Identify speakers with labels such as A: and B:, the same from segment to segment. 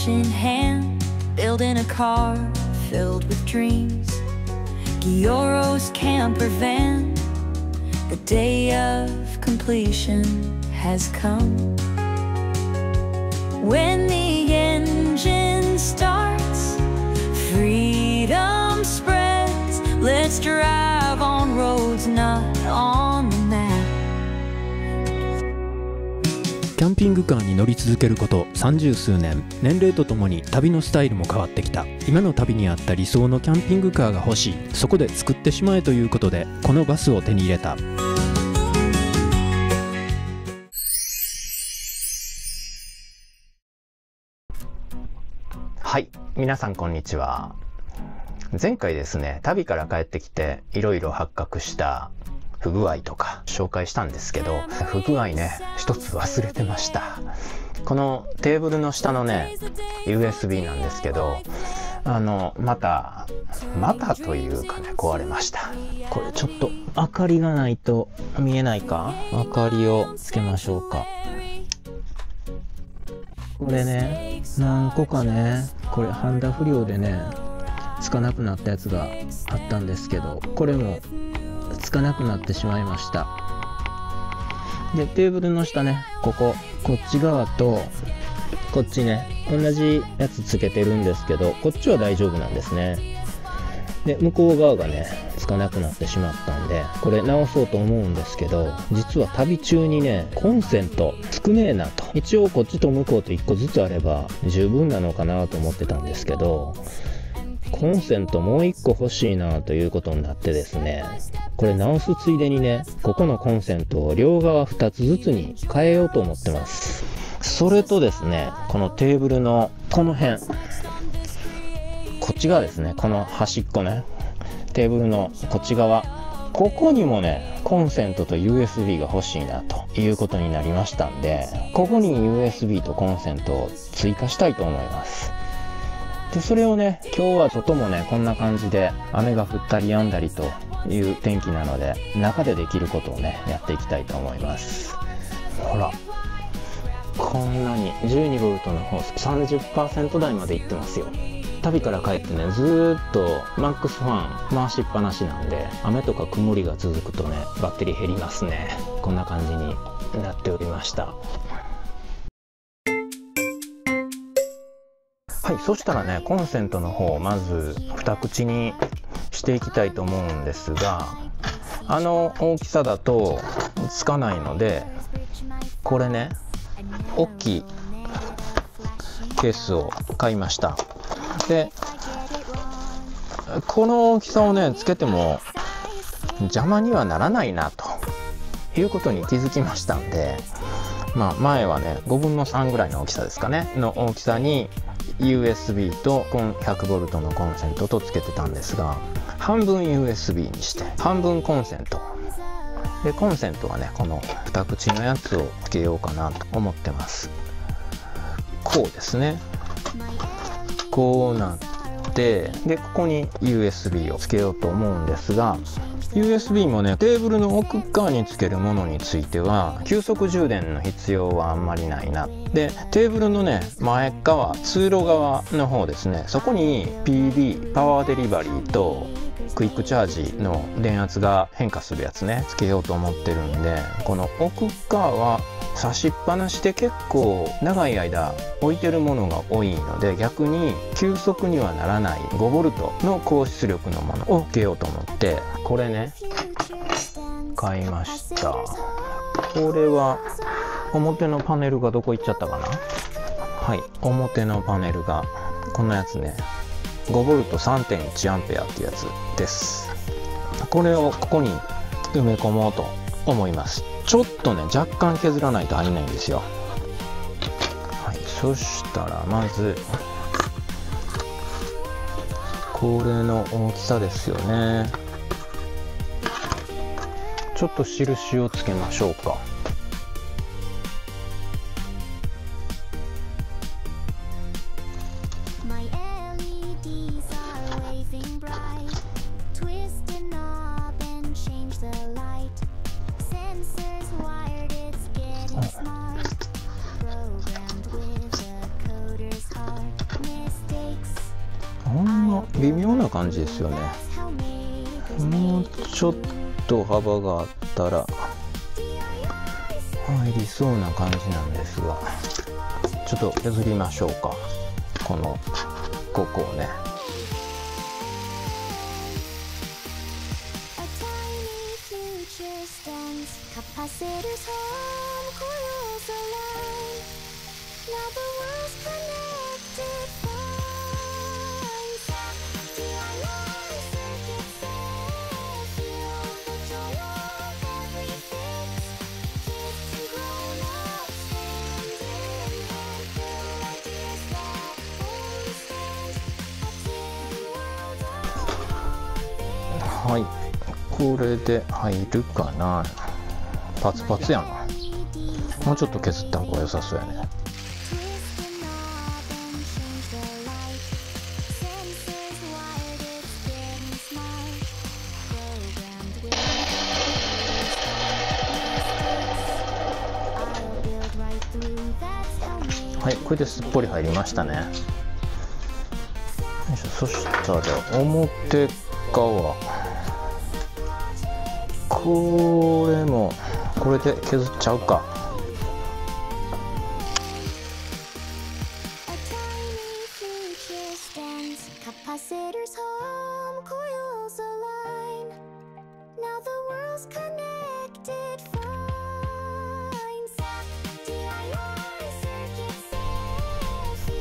A: Torch in hand, building a car filled with dreams. Gioro's camper van, the day of completion has come. When the engine starts, freedom spreads. Let's drive on roads not on the map.
B: キャンピングカーに乗り続けること30数年、年齢とともに旅のスタイルも変わってきた。今の旅に合った理想のキャンピングカーが欲しい。そこで作ってしまえということでこのバスを手に入れた。
C: はい、皆さんこんにちは。前回ですね、旅から帰ってきていろいろ発覚した不具合とか紹介したんですけど、不具合ね、一つ忘れてました。このテーブルの下のね USB なんですけど、またというかね、壊れました。これちょっと明かりがないと見えないか。明かりをつけましょうか。これね、何個かね、これハンダ不良でねつかなくなったやつがあったんですけど、これもつかなくなってしまいました。でテーブルの下ね、こっち側とこっちね、同じやつつけてるんですけど、こっちは大丈夫なんですね。で向こう側がねつかなくなってしまったんで、これ直そうと思うんですけど、実は旅中にねコンセント少ねえなと、一応こっちと向こうと1個ずつあれば十分なのかなと思ってたんですけど、コンセントもう1個欲しいなということになってですね、これ直すついでにね、ここのコンセントを両側2つずつに変えようと思ってます。それとですね、このテーブルのこの辺、こっち側ですね、この端っこね、テーブルのこっち側、ここにもねコンセントと USB が欲しいなということになりましたんで、ここに USB とコンセントを追加したいと思います。でそれをね、今日は外もねこんな感じで雨が降ったり止んだりという天気なので、中でできることをねやっていきたいと思います。ほら、こんなに 12V の方 30% 台までいってますよ。旅から帰ってね、ずーっとマックスファン回しっぱなしなんで、雨とか曇りが続くとねバッテリー減りますね。こんな感じになっておりました。はい、そしたらね、コンセントの方をまず2口にしていきたいと思うんですが、大きさだとつかないので、これね大きいケースを買いました。でこの大きさをねつけても邪魔にはならないなということに気づきましたんで、前はね5分の3ぐらいの大きさですかねの大きさに USB と 100V のコンセントとつけてたんですが、半分 USB にして半分コンセントで、コンセントはねこの2口のやつをつけようかなと思ってます。こうですね、こうなって、でここに USB をつけようと思うんですが、 USB もねテーブルの奥側につけるものについては急速充電の必要はあんまりないな。でテーブルのね前側、通路側の方ですね、そこに PB パワーデリバリーとクイックチャージの電圧が変化するやつねつけようと思ってるんで、この奥側は差しっぱなしで結構長い間置いてるものが多いので、逆に急速にはならない 5V の高出力のものをつけようと思って、これね買いました。これは表のパネルがどこ行っちゃったかな。はい、表のパネルがこんなやつね、 5V3.1A っていうやつです。これをここに埋め込もうと思います。ちょっとね若干削らないと入んないんですよ。はい、そしたらまずこれの大きさですよね。ちょっと印をつけましょうか。微妙な感じですよね。もうちょっと幅があったら入りそうな感じなんですが、ちょっと削りましょうか、このここをね。はい、これで入るかな。パツパツやな。もうちょっと削った方が良さそうやね。はい、これですっぽり入りましたね。よいしょ。そしたら表側、これもこれで削っちゃうか。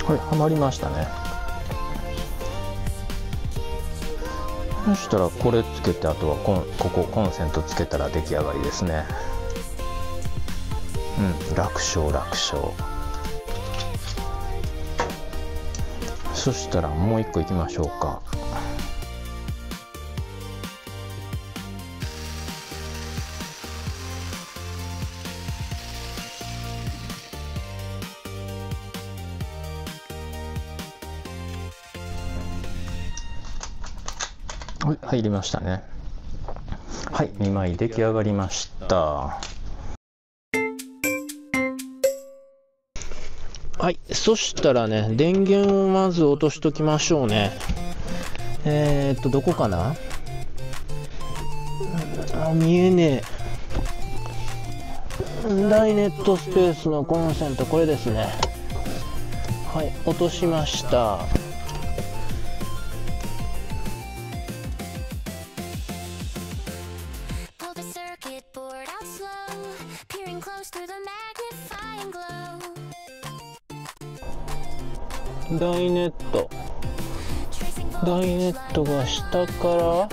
C: はい、はまりましたね。そしたらこれつけて、あとはここコンセントつけたら出来上がりですね。楽勝楽勝。そしたらもう一個いきましょうか。はい、入りましたね。はい、2枚出来上がりました。はい、そしたらね、電源をまず落としときましょうね。どこかな。見えねえ。ダイネットスペースのコンセント、これですね。はい、落としました。ダイネットが下から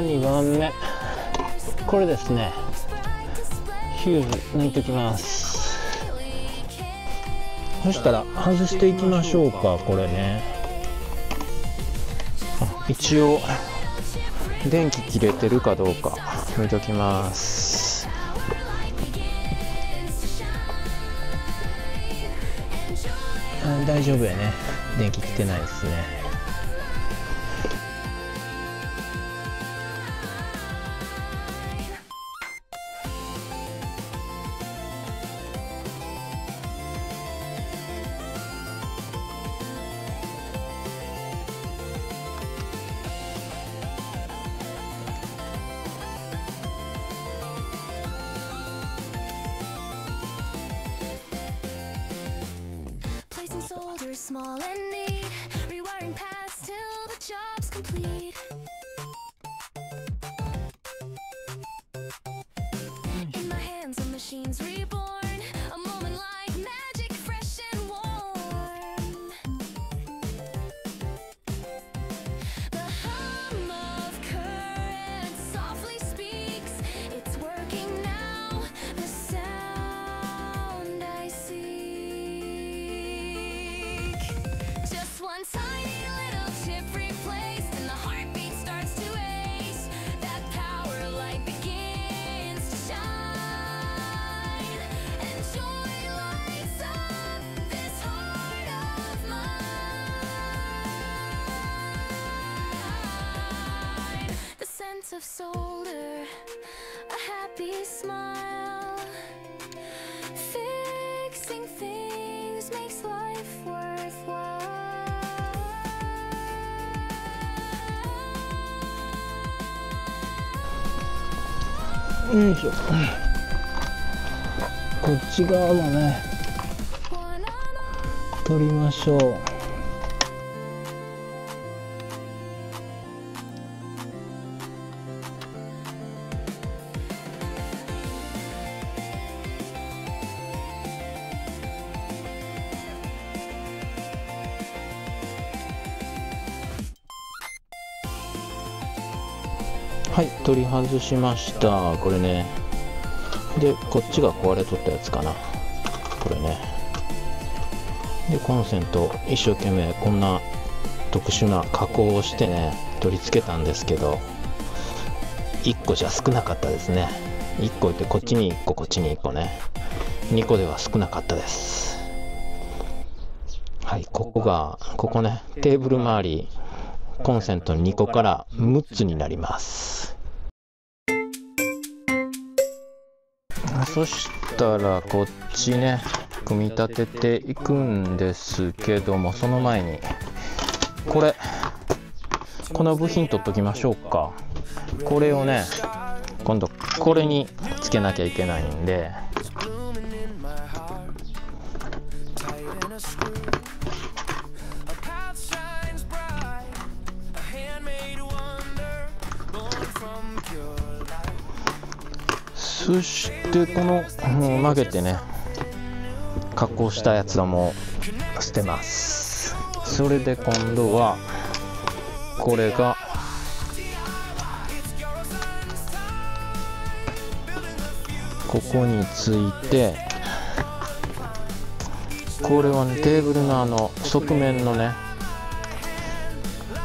C: 2番目、これですね。ヒューズ抜いておきます。そしたら外していきましょうか。これね、一応電気切れてるかどうか見ときます。大丈夫やね。電気来てないですね。
A: Small and neat, rewiring paths till the job's complete. In my hands, a machine's reborn, a moment like magic, fresh and warm. The hum of current softly speaks, it's working now, the sound I seek. Just one tiny little chip replaced and the heartbeat starts to ace. That power light begins to shine, and joy lights up this heart of mine. The sense of solder, a happy smile, fixing
C: よいしょ。こっち側もね取りましょう。はい、取り外しました。これね。で、こっちが壊れとったやつかな。これね。で、コンセント、一生懸命こんな特殊な加工をしてね、取り付けたんですけど、1個じゃ少なかったですね。1個ってこっちに1個、こっちに1個ね。2個では少なかったです。はい、ここね、テーブル周り、コンセント2個から6つになります。そしたらこっちね、組み立てていくんですけども、その前にこの部品取っときましょうか。これをね、今度これにつけなきゃいけないんで、そしてこの曲げてね加工したやつはもう捨てます。それで今度はこれがここについて、これはねテーブルの側面のね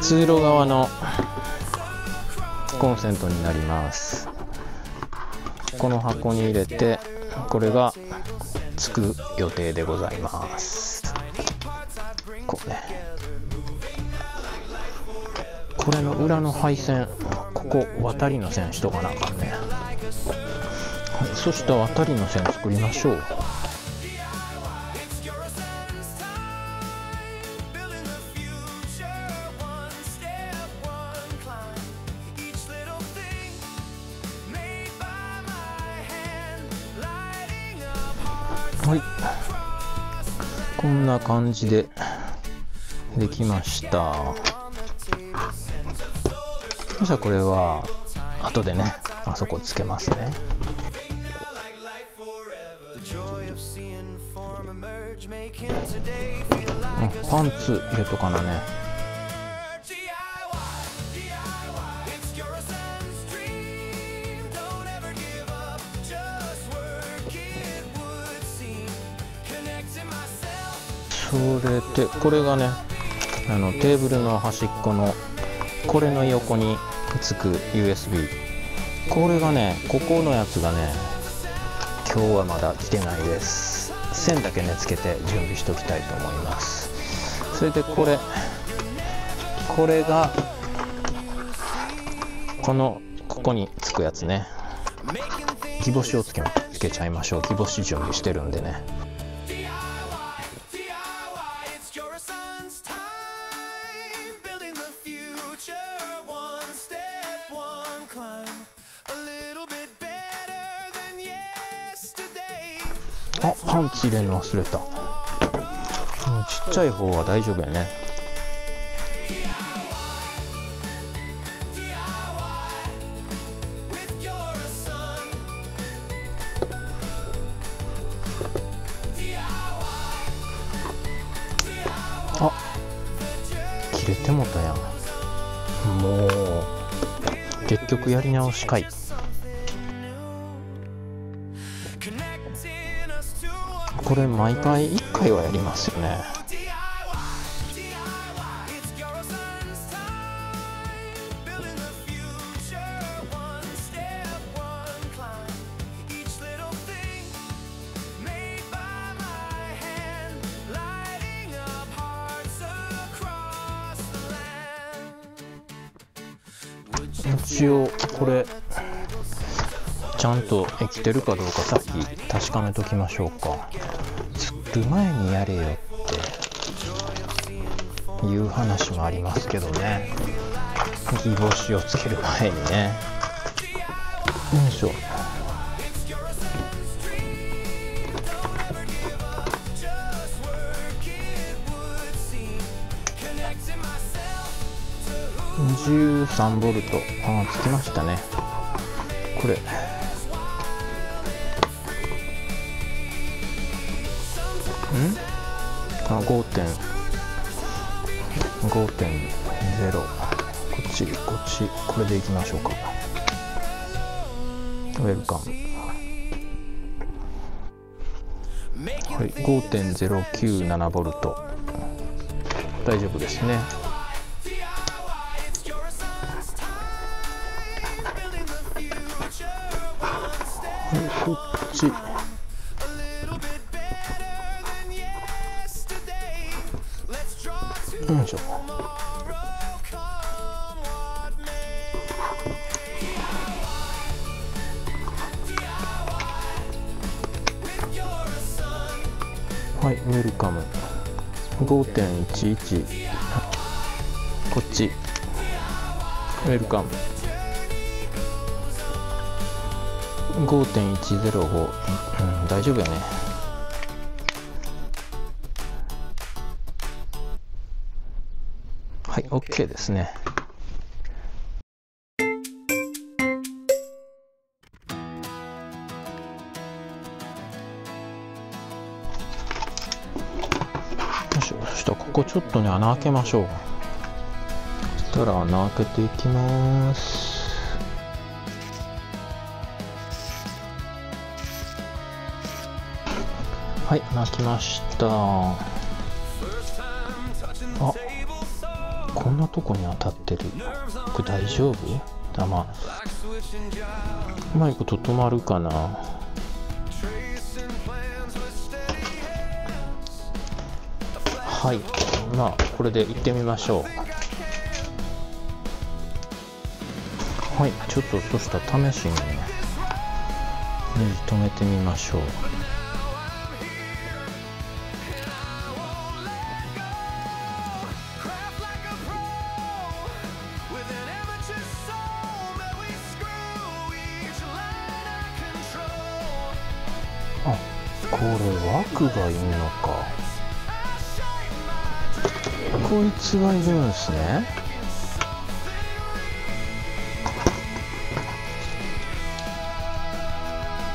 C: 通路側のコンセントになります。この箱に入れてこれがつく予定でございます。こうね、これの裏の配線、ここ渡りの線しとかなあかんね。はい、そしたら渡りの線作りましょう。はい、こんな感じでできました。そしたらこれは後でねあそこつけますね。パンツ入れとかなね。それでこれがねテーブルの端っこのこれの横につく USB、 これがねここのやつがね今日はまだ来てないです。線だけねつけて準備しておきたいと思います。それでこれがここにつくやつね。木星をつけちゃいましょう。木星準備してるんでね。あ、パンツ入れるの忘れた。ちっちゃい方は大丈夫やね。あ、切れてもたやん。もう結局やり直しかい。これ毎回1回はやりますよね。一応これちゃんと生きてるかどうかさっき確かめときましょうか。作る前にやれよっていう話もありますけどね。木星をつける前にね。よいしょ。13ボルト、つきましたね。これ5.0、こっちこれでいきましょうか。ウェルカム。はい、5.097 ボルト、大丈夫ですね。はい、こっちよいしょ。はい、ウェルカム。 5.11、こっちウェルカム。 5.105、大丈夫やね。はい、OK ですね。よいしょ。そしたらここちょっとね、穴開けましょう。そしたら穴開けていきます。はい、穴開きました。こんなとこに当たってる。これ大丈夫？まあ、うまいこと止まるかな。はい、まあこれで行ってみましょう。はい、ちょっとそしたら試しにね、ネジ止めてみましょう。あ、これ枠がいいのか。こいつがいるんですね。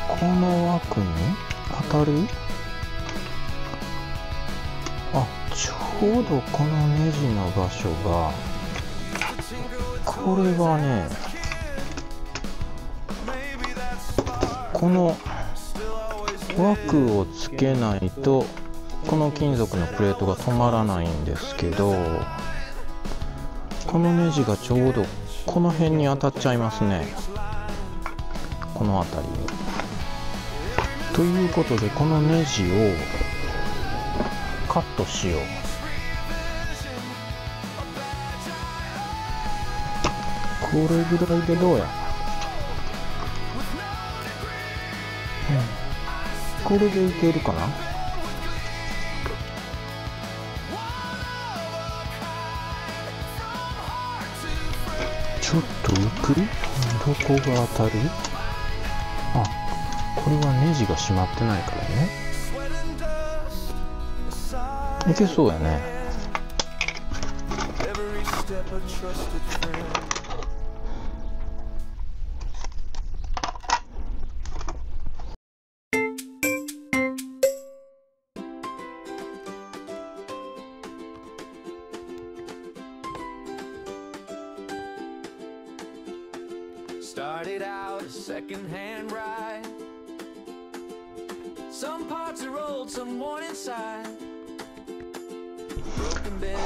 C: この枠に当たる？あ、ちょうどこのネジの場所が、これがね、この枠をつけないとこの金属のプレートが止まらないんですけど、このネジがちょうどこの辺に当たっちゃいますね、この辺りに。ということでこのネジをカットしよう。これぐらいでどうや、これでいけるかな。ちょっと浮く？どこが当たる？あ、これはネジが閉まってないからね。いけそうやね。
D: Started out a second-hand ride. Some parts are old, some worn inside.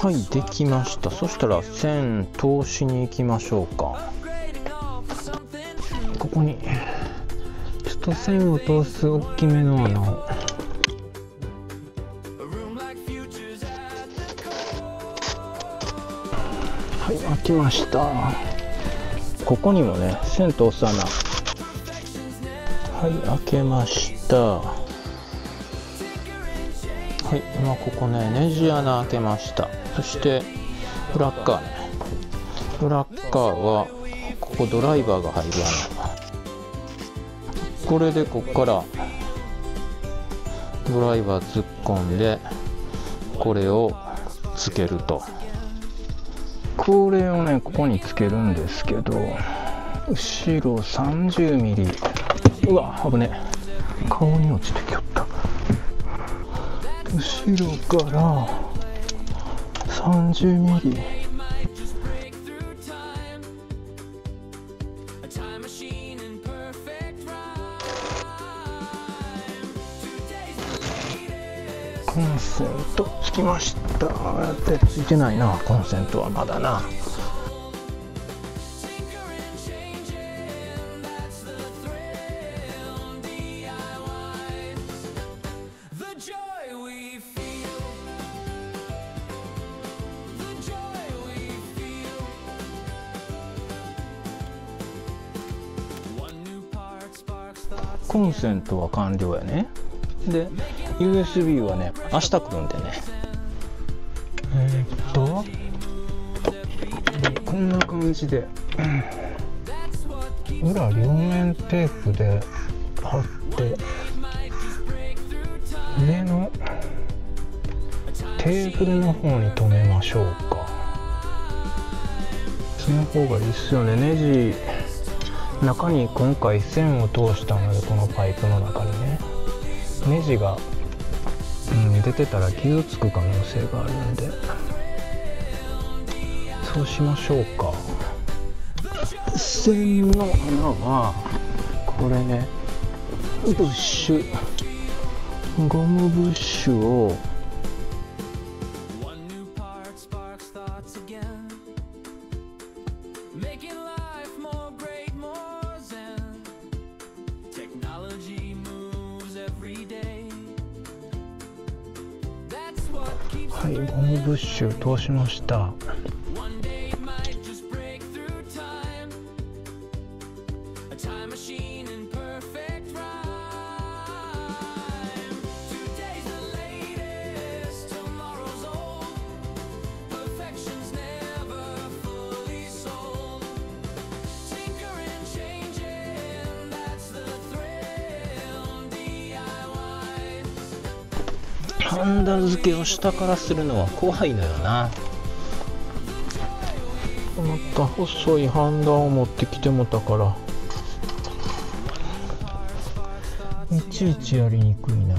C: はい、できました。そしたら線通しに行きましょうか。ここにちょっと線を通す大きめの穴を。はい、開きました。ここにもね、線通す穴。はい、開けました。はい、今ここね、ネジ穴開けました。そしてブラッカーね。ブラッカーはここドライバーが入る穴。これでここからドライバー突っ込んでこれをつけると。これをねここにつけるんですけど、後ろ 30mm、 うわ危ねえ、顔に落ちてきよった。後ろから30mm、コンセントつきました。でついてないな、コンセントはまだな。コンセントは完了やね。で USB はね明日来るんでね、こんな感じで、裏両面テープで貼って上のテーブルの方に留めましょうか。その方がいいっすよね。ネジ中に今回線を通したので、このパイプの中にねネジが、出てたら傷つく可能性があるんで、そうしましょうか。線の穴はこれね、ブッシュ、ゴムブッシュをはい、ゴムブッシュ通しました。ハンダ付けを下からするのは怖いのよな。また細いハンダを持ってきてもたからいちいちやりにくいな。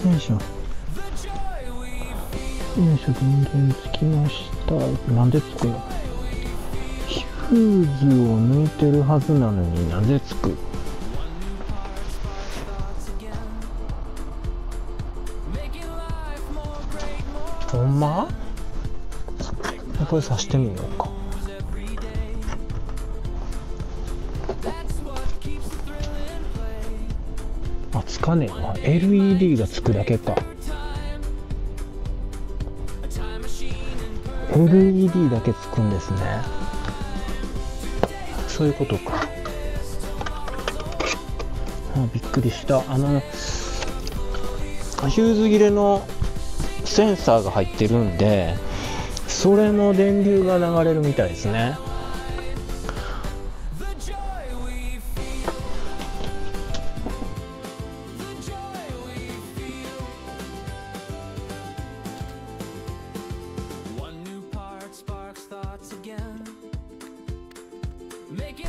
C: よいしょよいしょ、電源つきました。なんでつくの？ヒフーズを抜いてるはずなのになぜつく？ほんま？これ挿してみようか。あ、つかねえわ。 LED がつくだけか。 LED だけつくんですね。そういうことか。あ、びっくりした。ヒューズ切れのセンサーが入ってるんで、それの電流が流れるみたいですね。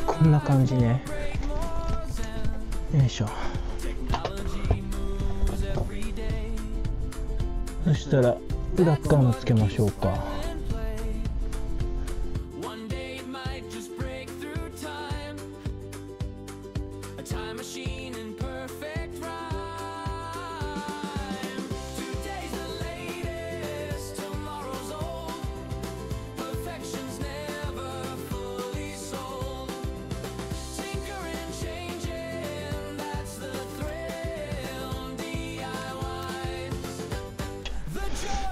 C: こんな感じね。よいしょ。そしたら裏側もつけましょうか。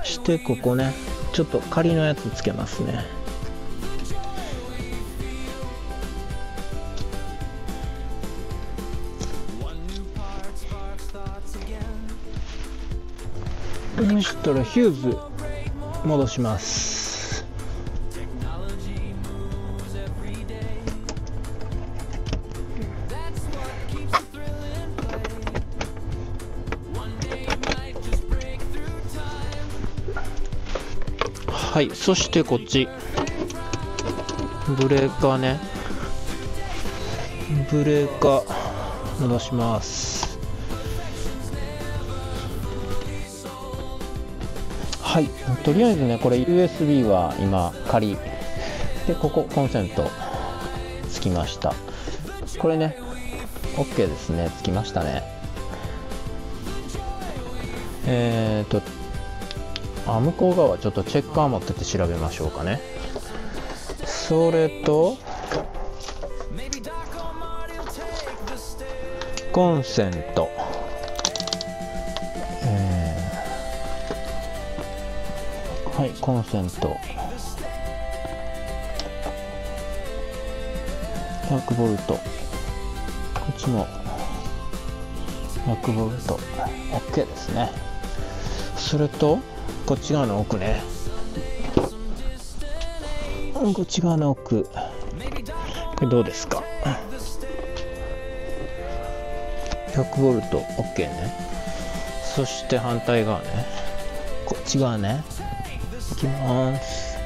C: してここね、ちょっと仮のやつつけますね。そしたらヒューズ戻します。はい、そしてこっちブレーカーね、ブレーカー戻します。はい、とりあえずね、これ USB は今仮で、ここコンセントつきました。これね OK ですね、つきましたね。向こう側ちょっとチェッカー持ってて調べましょうかね。それとコンセント、はい、コンセント 100V、 こっちも 100V、 OK ですね。それとこっち側の奥ね、こっち側の奥、これどうですか。 100V OK ね。そして反対側ね、こっち側ね、いきます。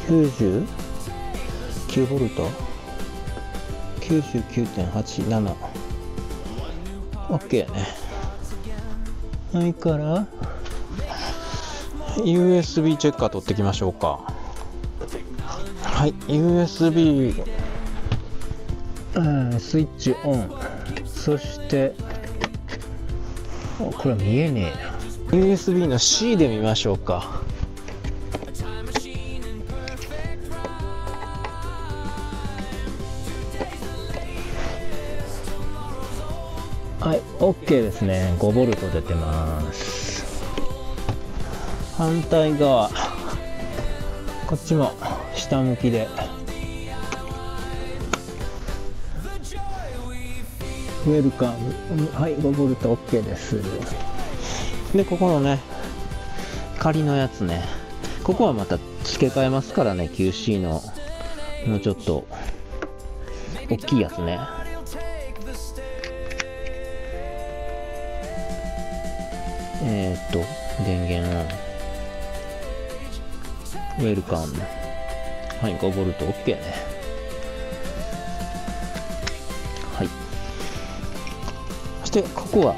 C: 99V、 99.87 OK ね。それから USB チェッカー取ってきましょうか。はい、 USB、スイッチオン。そしてこれは見えねえな。 USB の C で見ましょうか。はい、OK ですね。5V 出てます。反対側、こっちも下向きでウェルカム、はい、5V OK です。でここのね仮のやつね、ここはまた付け替えますからね。 QC のもうちょっと大きいやつね。電源オン、ウェルカム、はい、5V OK ね。はい、そしてここは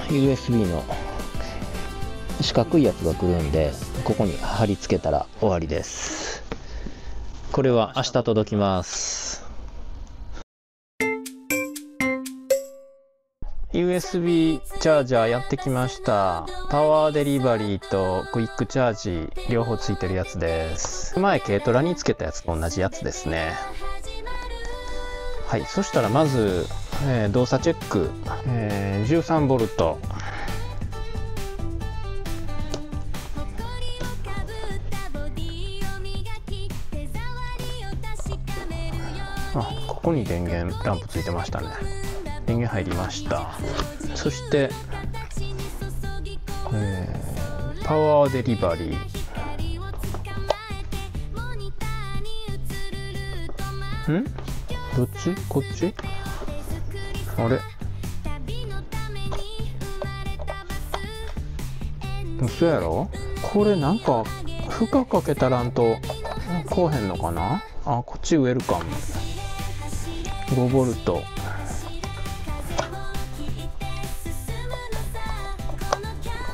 C: USB の四角いやつが来るんで、ここに貼り付けたら終わりです。これは明日届きます。USB チャージャーやってきました。パワーデリバリーとクイックチャージ両方ついてるやつです。前軽トラにつけたやつと同じやつですね。はい、そしたらまず、動作チェック、13V、ここに電源ランプついてましたね。電源入りました。そして
B: パワーデリバリー。どっち？こっち？あれ？嘘やろ？これなんか負荷かけたらんとこうへんのかな。あ、こっちウェルカム 5V。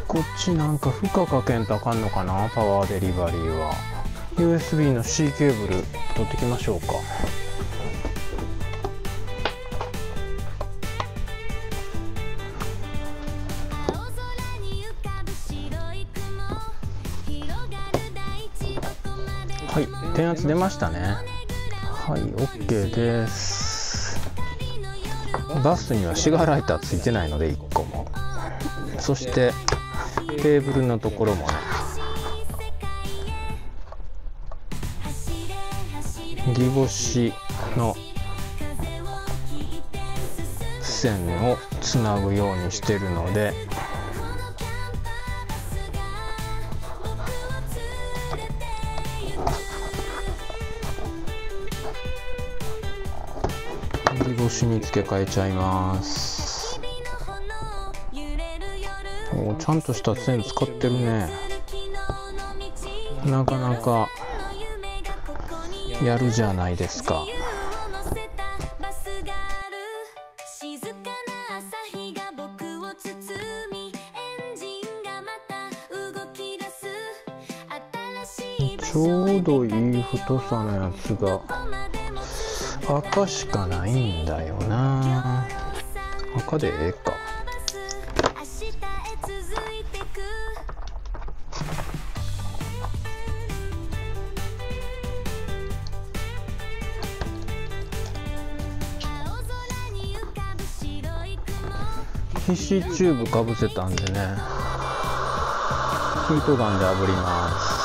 B: こっちなんか負荷かけんとあかんのかな。パワーデリバリーは USB の C ケーブル取ってきましょうか。はい、電圧出ましたね。はい、OK です。バスにはシガーライターついてないので1個も。そしてケーブルのところもね、ギボシの線をつなぐようにしてるので、ギボシに付け替えちゃいます。お、ちゃんとした線使ってるね。なかなかやるじゃないですか。ちょうどいい太さのやつが赤しかないんだよな。赤でええか。皮脂チューブかぶせたんでね、ヒートガンで炙ります。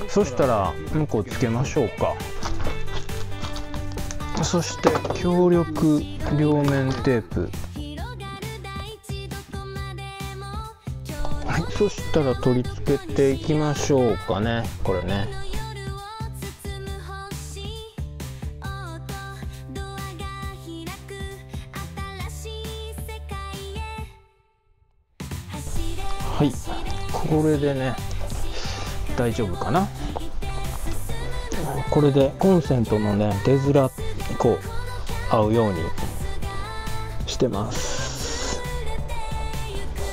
B: そしたら向こうつけましょうか。そして強力両面テープ。はい、そしたら取り付けていきましょうかね。これね。はい、これでね大丈夫かな。これでコンセントのね出面こう合うようにしてます。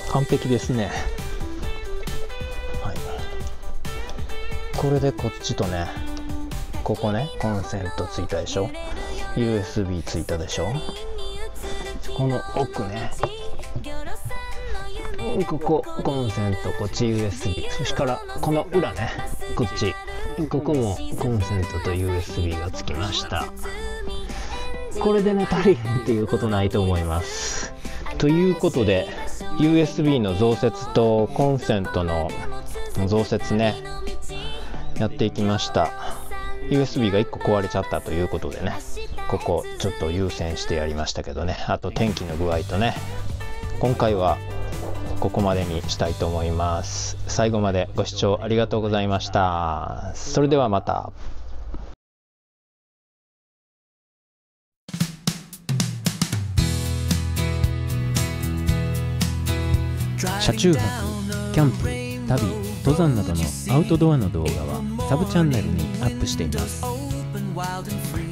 B: 完璧ですね。はい、これでこっちとね、ここねコンセントついたでしょ、 USB ついたでしょ、この奥ね、ここコンセント、こっち USB、 そしたらこの裏ね、こっちここもコンセントと USB がつきました。これでね足りへんっていうことないと思います。ということで USB の増設とコンセントの増設ねやっていきました。 USB が1個壊れちゃったということでね、ここちょっと優先してやりましたけどね、あと天気の具合とね、今回はここまでにしたいと思います。最後までご視聴ありがとうございました。それではまた。車中泊、キャンプ、旅、登山などのアウトドアの動画はサブチャンネルにアップしています。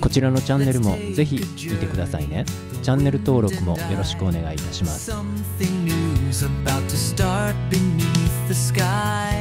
B: こちらのチャンネルもぜひ見てくださいね。チャンネル登録もよろしくお願いいたします。
E: About to start beneath the sky.